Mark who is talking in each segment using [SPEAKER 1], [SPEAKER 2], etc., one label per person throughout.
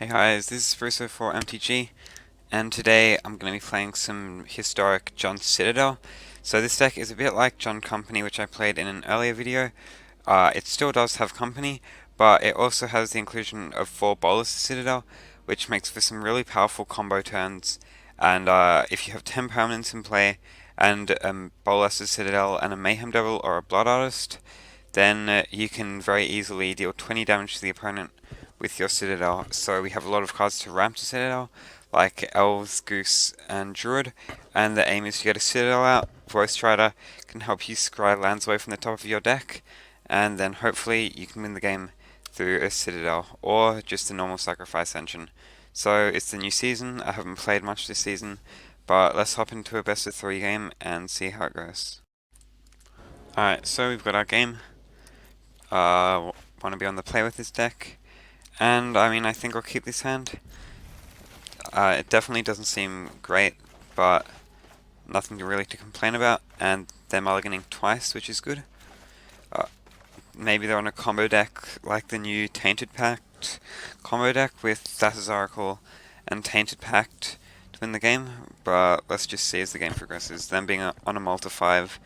[SPEAKER 1] Hey guys, this is Bruce04MTG, and today I'm going to be playing some historic John Citadel. So this deck is a bit like John Company, which I played in an earlier video. It still does have Company, but it also has the inclusion of 4 Bolas Citadel, which makes for some really powerful combo turns. And if you have 10 permanents in play, and Bolas Citadel and a Mayhem Devil or a Blood Artist, then you can very easily deal 20 damage to the opponent with your Citadel. So we have a lot of cards to ramp to Citadel, like Elves, Goose, and Druid, and the aim is to get a Citadel out. Woe Strider can help you scry lands away from the top of your deck, and then hopefully you can win the game through a Citadel, or just a normal sacrifice engine. So it's the new season, I haven't played much this season, but let's hop into a best of 3 game and see how it goes. Alright, so we've got our game. Want to be on the play with this deck. And I mean, I think I'll keep this hand. It definitely doesn't seem great, but nothing really to complain about. And they're mulliganing twice, which is good. Maybe they're on a combo deck like the new Tainted Pact combo deck with Thassa's Oracle and Tainted Pact to win the game. But let's just see as the game progresses. Them being on a multi 5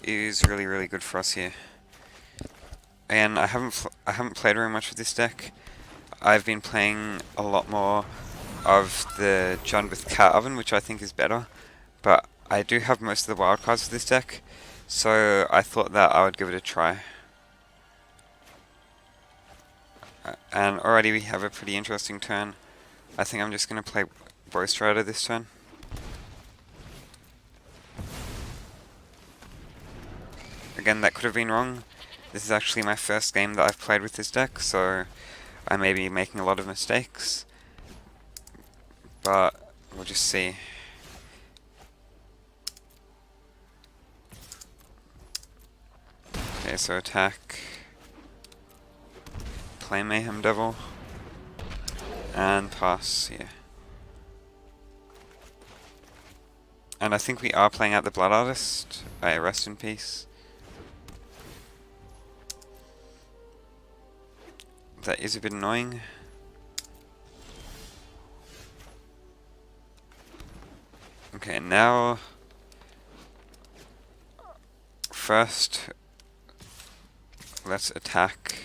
[SPEAKER 1] is really good for us here. And I haven't played very much with this deck. I've been playing a lot more of the John with Cat Oven, which I think is better, but I do have most of the wild cards for this deck, so I thought that I would give it a try. And already we have a pretty interesting turn. I think I'm just going to play Woe Strider this turn. Again, that could have been wrong. This is actually my first game that I've played with this deck, so I may be making a lot of mistakes, but we'll just see. Okay, so attack, play Mayhem Devil, and pass here. And I think we are playing out the Blood Artist. Rest in peace. That is a bit annoying. Okay, now first let's attack.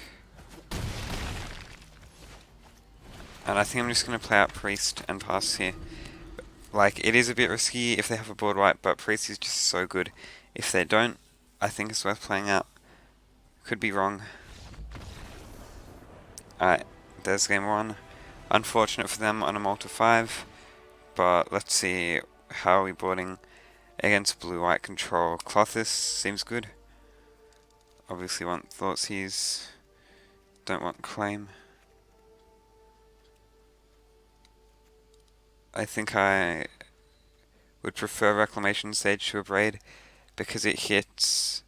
[SPEAKER 1] And I think I'm just going to play out Priest and pass here. Like, it is a bit risky if they have a board wipe, but Priest is just so good. If they don't, I think it's worth playing out. Could be wrong. Alright, there's game 1. Unfortunate for them on a multi 5, but let's see how are we boarding against blue-white control. Klothys seems good. Obviously want Thoughtseize, don't want Claim. I think I would prefer Reclamation Sage to Abrade because it hits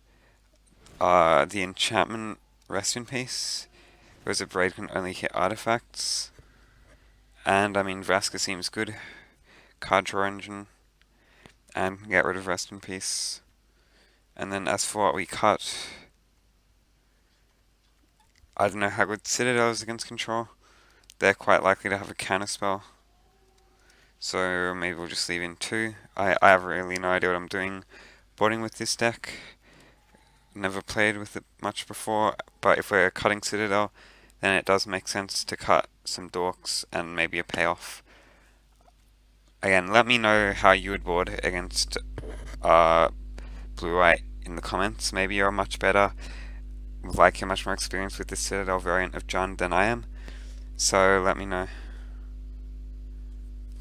[SPEAKER 1] the enchantment Rest in Peace, whereas Abrade can only hit artifacts. And I mean, Vraska seems good. Card draw engine. And get rid of Rest in Peace. And then as for what we cut, I don't know how good Citadel is against control. They're quite likely to have a counter spell. So maybe we'll just leave in 2. I have really no idea what I'm doing boarding with this deck. Never played with it much before, but if we're cutting Citadel, then it does make sense to cut some dorks and maybe a payoff. Again, let me know how you would board against blue-white in the comments. Maybe you're much better, like you're much more experienced with the Citadel variant of John than I am. So let me know.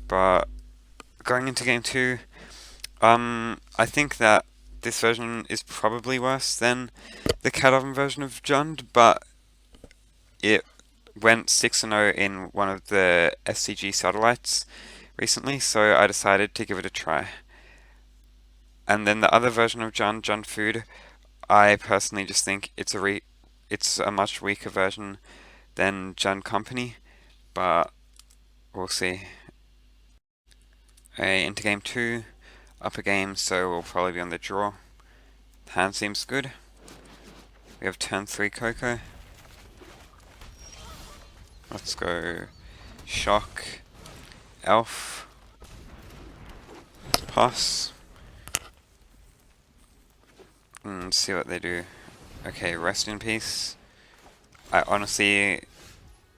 [SPEAKER 1] But going into game 2, I think that this version is probably worse than the Cat Oven version of John, but it went 6-0 in one of the SCG satellites recently, so I decided to give it a try. And then the other version of John Food, I personally just think it's a much weaker version than John Company, but we'll see. Into game 2, up a game, so we'll probably be on the draw. Hand seems good. We have turn 3 Coco. Let's go Shock. Elf. Pass. Let's see what they do. Okay, Rest in Peace. I honestly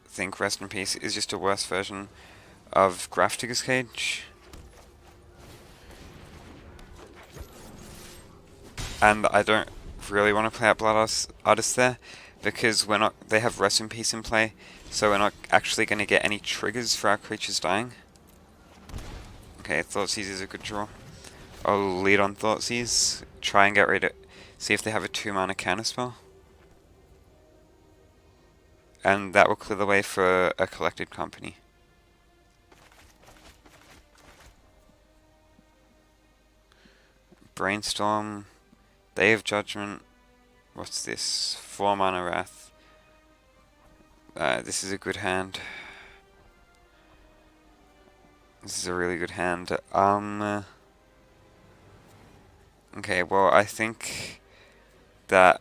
[SPEAKER 1] think Rest in Peace is just a worse version of Grafdigger's Cage. And I don't really want to play out Blood Artist there, because they have Rest in Peace in play, so we're not actually going to get any triggers for our creatures dying. Okay, Thoughtseize is a good draw. I'll lead on Thoughtseize, try and get rid of, see if they have a 2-mana counterspell. And that will clear the way for a Collected Company. Brainstorm, Day of Judgment. What's this? 4-mana Wrath. This is a good hand. This is a really good hand. Okay, well, I think that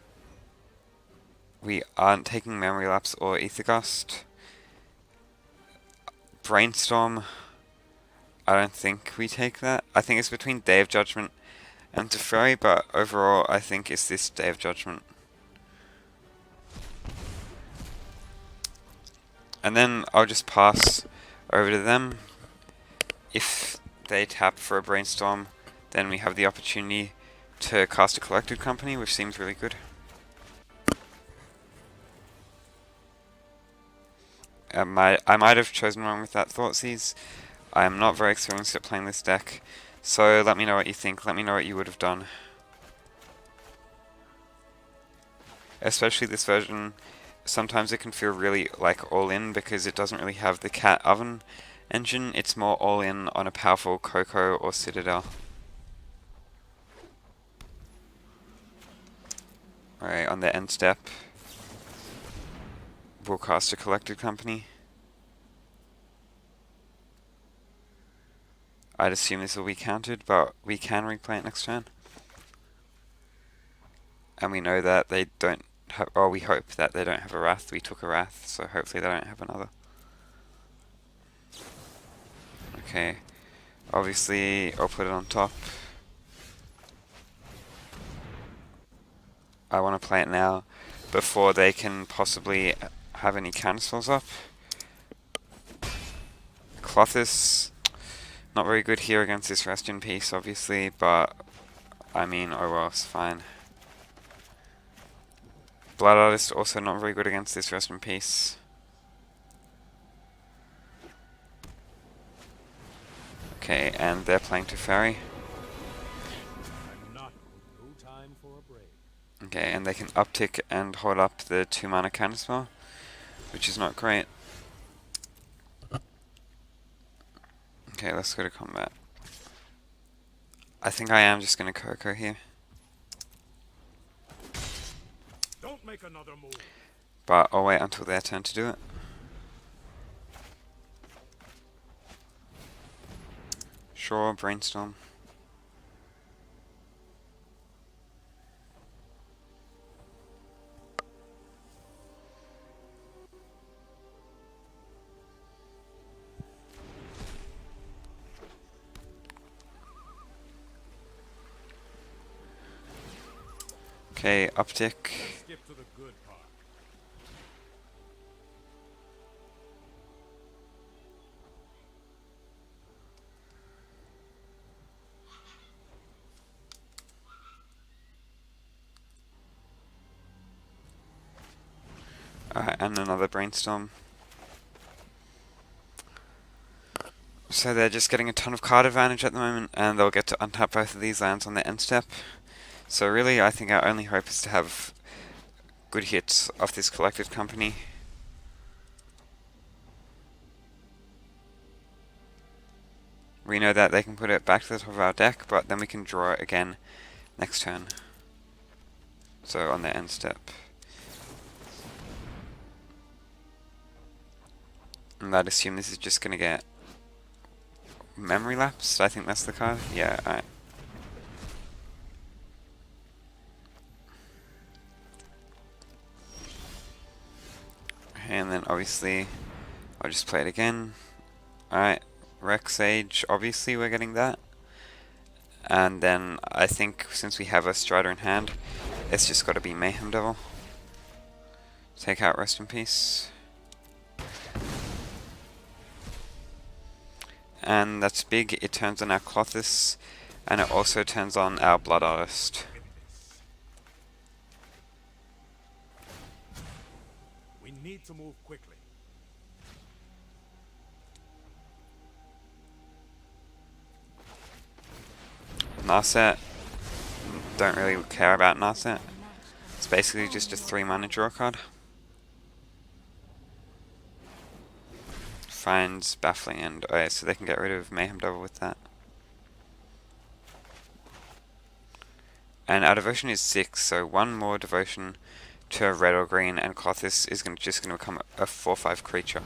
[SPEAKER 1] we aren't taking Memory Lapse or Aether Gust. Brainstorm, I don't think we take that. I think it's between Day of Judgment and Teferi, but overall I think it's this Day of Judgment. And then I'll just pass over to them. If they tap for a Brainstorm, then we have the opportunity to cast a Collected Company, which seems really good. I might have chosen wrong with that Thoughtseize. I am not very experienced at playing this deck, so let me know what you think. Let me know what you would have done. Especially this version, sometimes it can feel really like all-in because it doesn't really have the cat oven engine. It's more all-in on a powerful Coco or Citadel. Alright, on the end step, we'll cast a Collected Company. I'd assume this will be countered, but we can replay it next turn. And we know that they don't have, or we hope that they don't have a Wrath. We took a Wrath, so hopefully they don't have another. Okay, obviously I'll put it on top. I want to play it now before they can possibly have any counterspells up. Klothys, not very good here against this Rest in Peace, obviously, but I mean, oh well, it's fine. Blood Artist also not very good against this Rest in Peace. Okay, and they're playing Teferi. Okay, and they can uptick and hold up the 2-mana counterspell, which is not great. Okay, let's go to combat. I think I am just going to Coco here.
[SPEAKER 2] Don't make another move.
[SPEAKER 1] But I'll wait until their turn to do it. Sure, Brainstorm. Okay, uptick.
[SPEAKER 2] Skip to the good part.
[SPEAKER 1] And another Brainstorm. So they're just getting a ton of card advantage at the moment, and they'll get to untap both of these lands on the end step. So really, I think our only hope is to have good hits off this Collected Company. We know that they can put it back to the top of our deck, but then we can draw it again next turn. So on the end step. And I'd assume this is just going to get Memory Lapsed. I think that's the card. Yeah, alright. And then obviously I'll just play it again. Alright, Rec Sage, obviously we're getting that. And then I think since we have a Strider in hand, it's just got to be Mayhem Devil. Take out Rest in Peace. And that's big, it turns on our Klothys, and it also turns on our Blood Artist.
[SPEAKER 2] We need to move quickly.
[SPEAKER 1] Narset, don't really care about Narset. It's basically just a 3-mana draw card. Finds Baffling End. Oh yeah, so they can get rid of Mayhem Devil with that. And our devotion is 6, so 1 more devotion to a red or green, and Klothys is just going to become a 4/5 creature.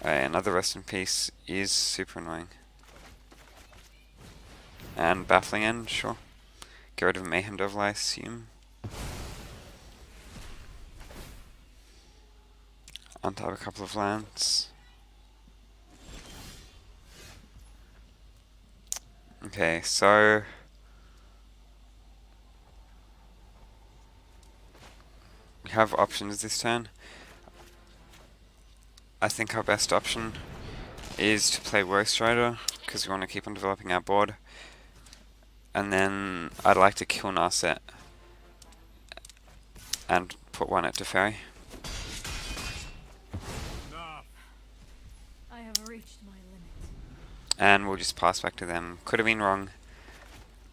[SPEAKER 1] Another Rest in Peace is super annoying. And Baffling End, sure. Get rid of Mayhem Devil, I assume. Untap a couple of lands. Okay, so we have options this turn. I think our best option is to play Woe Strider, because we want to keep on developing our board. And then I'd like to kill Narset and put one at Teferi.
[SPEAKER 3] I have reached my limit.
[SPEAKER 1] And we'll just pass back to them. Could have been wrong.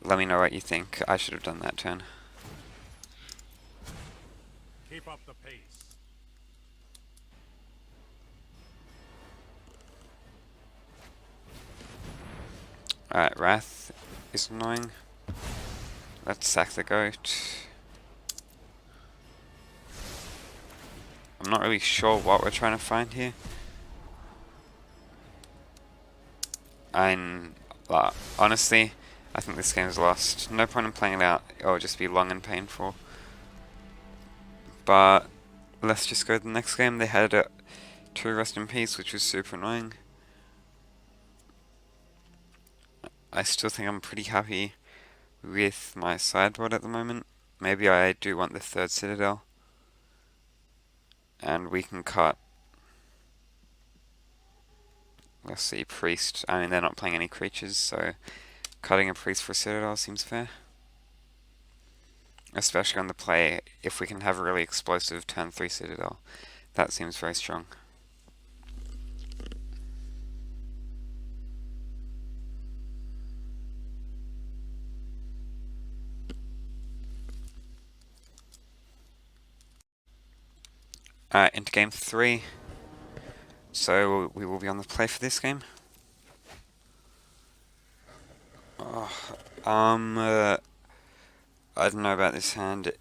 [SPEAKER 1] Let me know what you think. I should have done that turn.
[SPEAKER 2] Keep up the pace.
[SPEAKER 1] Alright, Wrath is annoying. Let's sack the goat. I'm not really sure what we're trying to find here. Honestly, I think this game is lost. No point in playing it out. It'll just be long and painful. But let's just go to the next game. They had 2 Rest in Peace, which was super annoying. I still think I'm pretty happy with my sideboard at the moment. Maybe I do want the 3rd Citadel. And we can cut, let's see, Priest. I mean, they're not playing any creatures, so cutting a Priest for a Citadel seems fair. Especially on the play, if we can have a really explosive turn 3 Citadel. That seems very strong. Alright, into game 3. So we will be on the play for this game. I don't know about this hand.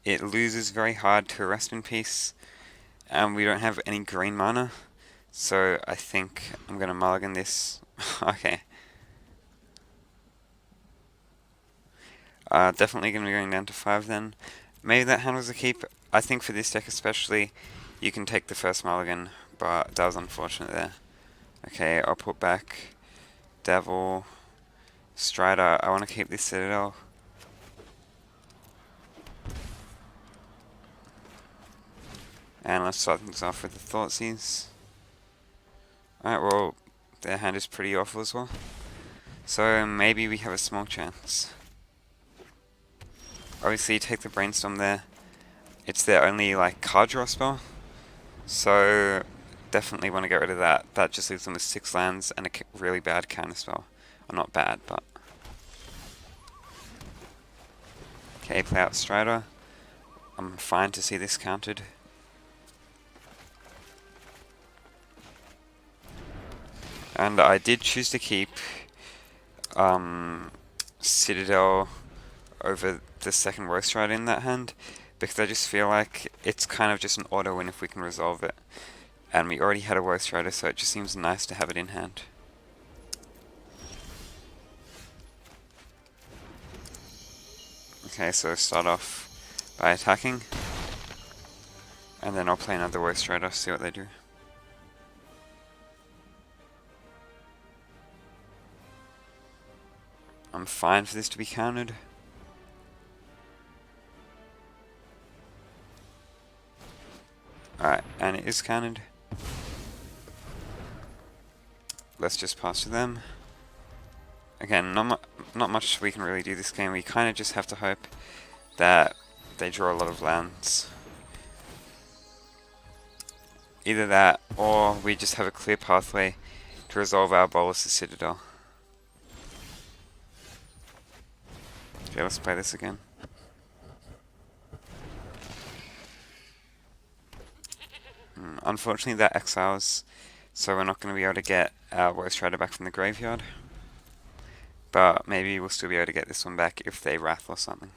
[SPEAKER 1] It loses very hard to Rest in Peace, and we don't have any green mana, so I think I'm gonna mulligan this. Okay. Definitely gonna be going down to 5 then. Maybe that hand was a keep. I think for this deck especially, you can take the first mulligan, but that was unfortunate there. Okay, I'll put back Devil, Strider. I want to keep this Citadel. And let's start things off with the Thoughtseize. Alright, well, their hand is pretty awful as well. So maybe we have a small chance. Obviously, take the Brainstorm there. It's their only, like, card draw spell. So definitely want to get rid of that. That just leaves them with 6 lands and a really bad counter spell. Well, not bad, but... Okay, play out Strider. I'm fine to see this countered. And I did choose to keep Citadel over the second Woe Strider in that hand, because I just feel like it's kind of just an auto win if we can resolve it. And we already had a Woe Strider, so it just seems nice to have it in hand. Okay, so start off by attacking. And then I'll play another Woe Strider, see what they do. I'm fine for this to be countered. Alright, and it is countered. Let's just pass to them. Again, not much we can really do this game. We kind of just have to hope that they draw a lot of lands. Either that, or we just have a clear pathway to resolve our Bolas' Citadel. Okay, let's play this again. Unfortunately that exiles, so we're not going to be able to get our Woe Strider back from the graveyard. But maybe we'll still be able to get this one back if they Wrath or something.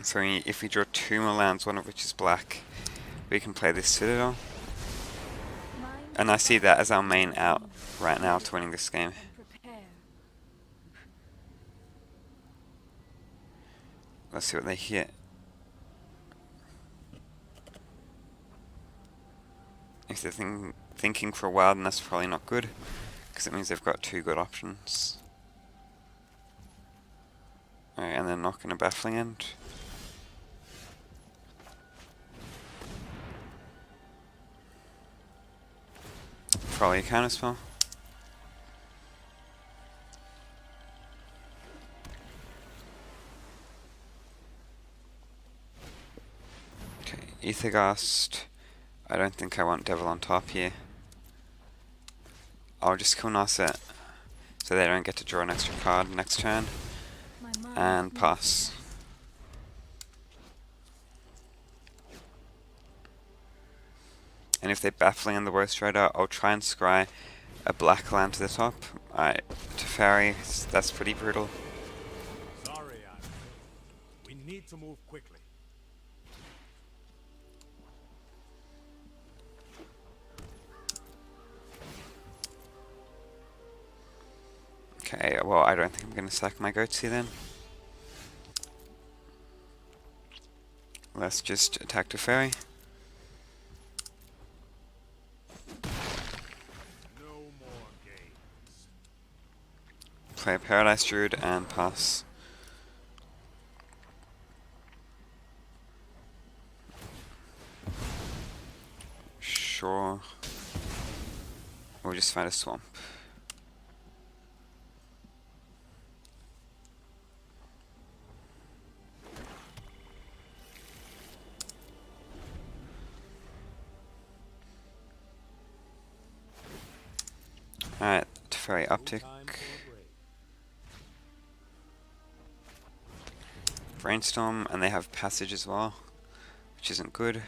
[SPEAKER 1] So if we draw 2 more lands, one of which is black, we can play this Citadel. And I see that as our main out right now to winning this game. Let's see what they hit. If they're thinking for a while, then that's probably not good, because it means they've got 2 good options. Alright, and they're not going to Baffling End. Probably a counterspell. Okay, Ethergast. I don't think I want Devil on top here. I'll just kill Narset so they don't get to draw an extra card next turn. And pass. And if they Baffling in the Woe Strider, I'll try and scry a black land to the top. Alright, Teferi, that's pretty brutal.
[SPEAKER 2] Sorry, Adam. We need to move quickly.
[SPEAKER 1] Okay, well, I don't think I'm going to sack my goats here then. Let's just attack Teferi.
[SPEAKER 2] No more games.
[SPEAKER 1] Play a Paradise Druid and pass. Sure. We'll just find a swamp. Alright, Teferi uptick. Brainstorm, and they have passage as well, which isn't good.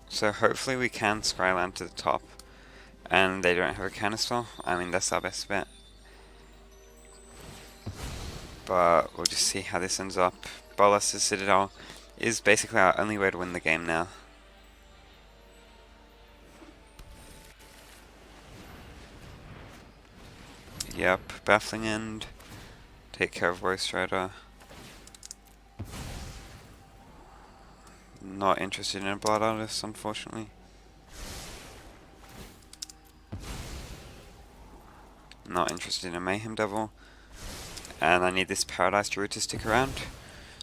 [SPEAKER 1] So hopefully we can Scryland to the top, and they don't have a counterspell. I mean, that's our best bet. But we'll just see how this ends up. Bolas' Citadel is basically our only way to win the game now. Yep, Baffling End. Take care of Woe Strider. Not interested in a Blood Artist, unfortunately. Not interested in a Mayhem Devil. And I need this Paradise Druid to stick around,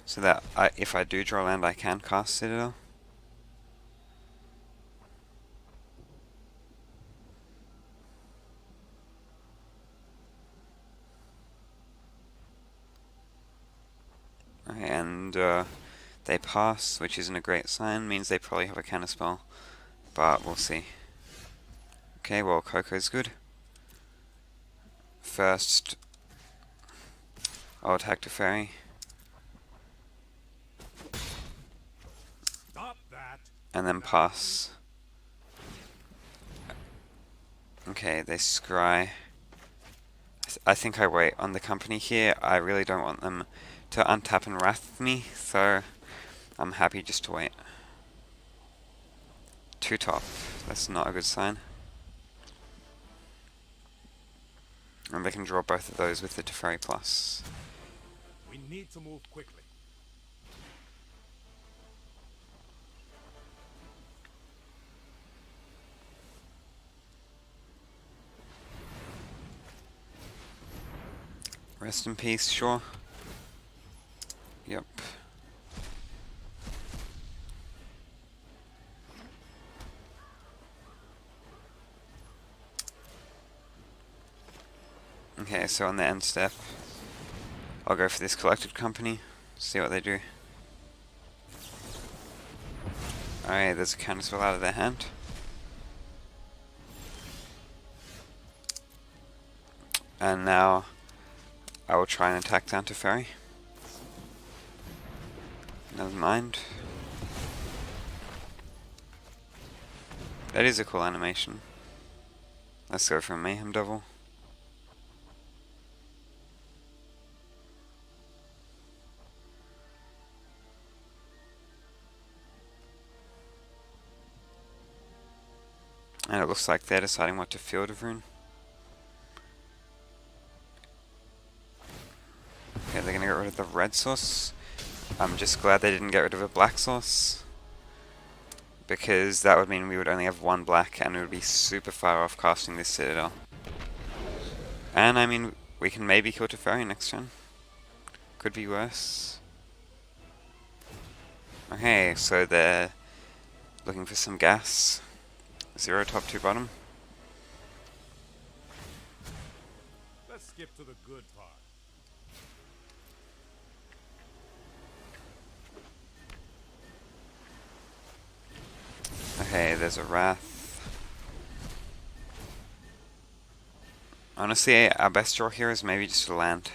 [SPEAKER 1] so that if I do draw land, I can cast Citadel. And they pass, which isn't a great sign, means they probably have a counterspell, but we'll see. Okay, well, Coco's good. First, I'll attack Teferi.
[SPEAKER 2] Stop that.
[SPEAKER 1] And then pass. Okay, they scry. I think I wait on the company here. I really don't want them to untap and wrath me, so I'm happy just to wait. 2 top. That's not a good sign. And they can draw both of those with the Teferi Plus.
[SPEAKER 2] We need to move quickly.
[SPEAKER 1] Rest in peace, sure. Yep. Okay, so on the end step, I'll go for this Collected Company, see what they do. Alright, there's a counterspell out of their hand. And now I will try and attack down to Teferi. Never mind. That is a cool animation. Let's go for a Mayhem Devil. And it looks like they're deciding what to field of rune. Okay, they're gonna get rid of the red source. I'm just glad they didn't get rid of a black source, because that would mean we would only have one black and we would be super far off casting this Citadel. And I mean, we can maybe kill Teferi next turn. Could be worse. Okay, so they're looking for some gas. 0 top 2 bottom.
[SPEAKER 2] Let's skip to the good part.
[SPEAKER 1] Okay, there's a Wrath. Honestly, our best draw here is maybe just a land.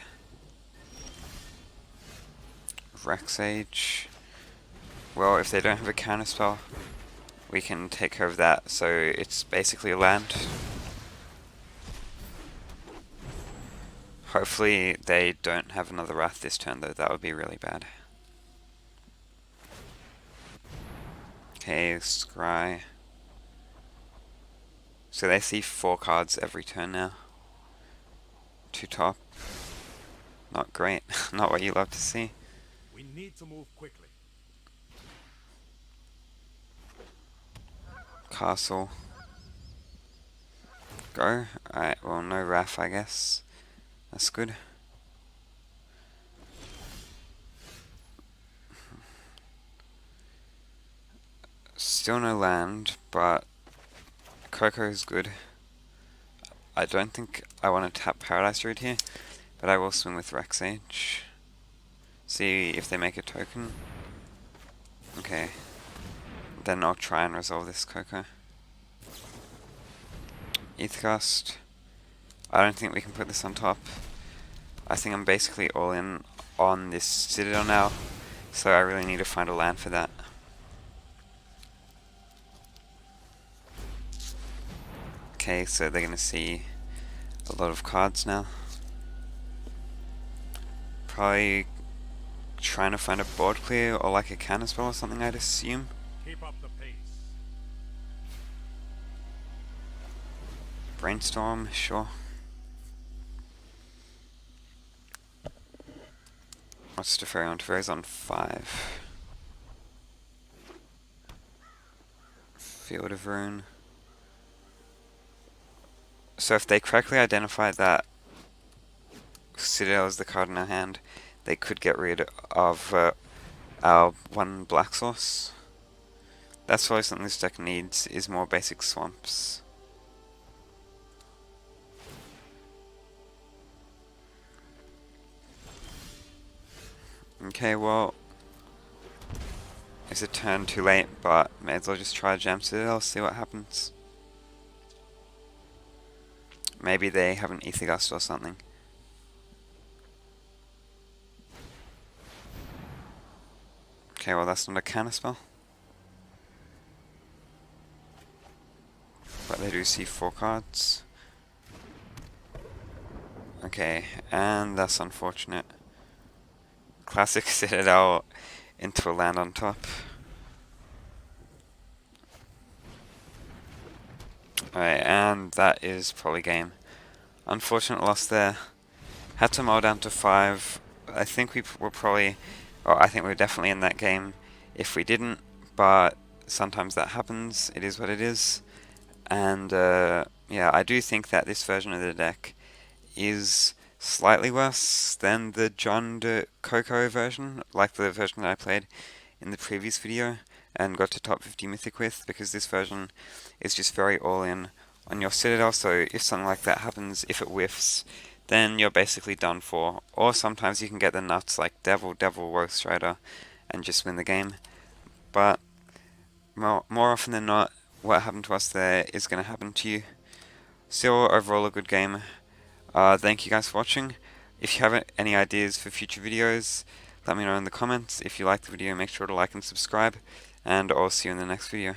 [SPEAKER 1] Phyrexian Sage. Well, if they don't have a counterspell, we can take care of that, so it's basically a land. Hopefully they don't have another Wrath this turn though, that would be really bad. Okay, Scry. So they see 4 cards every turn now. 2 top. Not great, not what you love to see.
[SPEAKER 2] We need to move quickly.
[SPEAKER 1] Castle. Go. Alright, well, no Wrath, I guess. That's good. Still no land, but Coco is good. I don't think I want to tap Paradise Druid here, but I will swing with Phyrexian Sage. See if they make a token. Okay. Then I'll try and resolve this Coco. Aethergust. I don't think we can put this on top. I think I'm basically all in on this Citadel now, so I really need to find a land for that. Okay, so they're going to see a lot of cards now. Probably trying to find a board clear or like a counterspell or something, I'd assume.
[SPEAKER 2] Keep up the pace.
[SPEAKER 1] Brainstorm, sure. What's Teferi on? Teferi's on 5. Field of Rune. So if they correctly identify that Citadel is the card in our hand, they could get rid of our 1 black source. That's probably something this deck needs, is more basic swamps. Okay, well, it's a turn too late, but may as well just try Jam Citadel, see what happens. Maybe they have an Aethergust or something. Okay, well that's not a counterspell. But they do see 4 cards. Okay, and that's unfortunate. Classic Citadel into a land on top. Alright, and that is probably game. unfortunate loss there. Had to mull down to 5. I think we were probably, or I think we were definitely in that game if we didn't, but sometimes that happens. It is what it is. And yeah, I do think that this version of the deck is slightly worse than the John de Coco version, like the version that I played in the previous video and got to top 50 mythic with, because this version is just very all-in on your Citadel, so if something like that happens, if it whiffs, then you're basically done for. Or sometimes you can get the nuts like Devil, Woe Strider, and just win the game. But more often than not, what happened to us there is going to happen to you. Still, overall a good game. Thank you guys for watching. If you have any ideas for future videos, let me know in the comments. If you like the video, make sure to like and subscribe, and I'll see you in the next video.